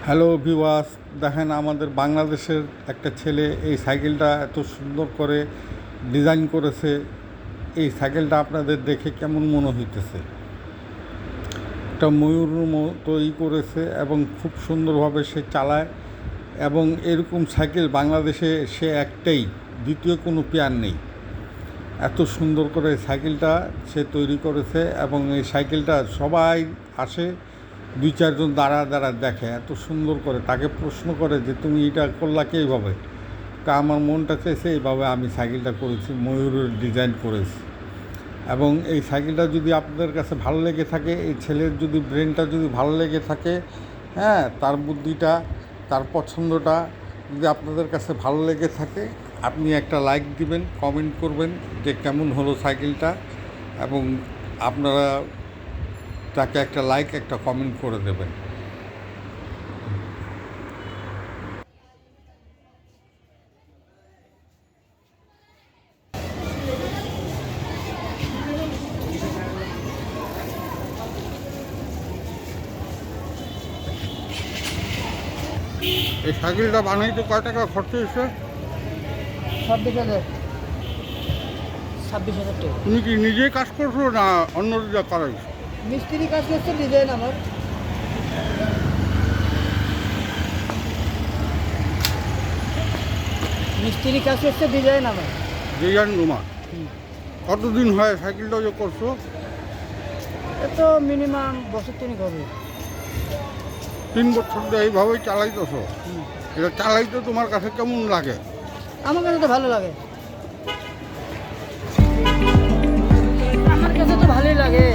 Hello viewers, দেখেন আমাদের বাংলাদেশের একটা ছেলে এই সাইকেলটা এত সুন্দর করে ডিজাইন করেছে। এই সাইকেলটা আপনাদের দেখে কেমন মনে হইতেছে? একটা ময়ূর মতোই করেছে এবং খুব সুন্দরভাবে সে চালায়। এবং এরকম সাইকেল বাংলাদেশে সে একটাই, দ্বিতীয় কোনো পেয়ার নেই। এত সুন্দর করে সাইকেলটা সে তৈরি করেছে এবং এই সাইকেলটা সবাই আসে, দুই চারজন দাঁড়া দাঁড়া দেখে, এত সুন্দর করে। তাকে প্রশ্ন করে যে তুমি এটা করলা কে এইভাবে? আমার মনটা চেয়েছে এইভাবে আমি সাইকেলটা করেছি, ময়ূরের ডিজাইন করেছি। এবং এই সাইকেলটা যদি আপনাদের কাছে ভালো লেগে থাকে, এই ছেলের যদি ব্রেনটা যদি ভালো লেগে থাকে, হ্যাঁ, তার বুদ্ধিটা, তার পছন্দটা যদি আপনাদের কাছে ভালো লেগে থাকে, আপনি একটা লাইক দিবেন, কমেন্ট করবেন যে কেমন হলো সাইকেলটা, এবং আপনারা তাকে একটা লাইক, একটা কমেন্ট করে দেবেন। এই সাইকেলটা বানাইতে কয় টাকা খরচ হয়েছে? 26,000 26,000 টাকা। তুমি কি নিজেই কাজ করছো না অন্য যা করাইছো? মিস্ত্রি কাজ করছে, ডিজাইন আমার। মিস্ত্রি কাজ করছে, ডিজাইন আমার। ডিজাইন তোমার? কতদিন হয় সাইকেলটা যে করছো? এ তো মিনিমাম বছর 3 হবে। 3 বছর ধরে এইভাবেই চালাইতেছো? এটা চালাইতে তোমার কাছে কেমন লাগে? আমার কাছে তো ভালো লাগে, আমার কাছে তো ভালোই লাগে।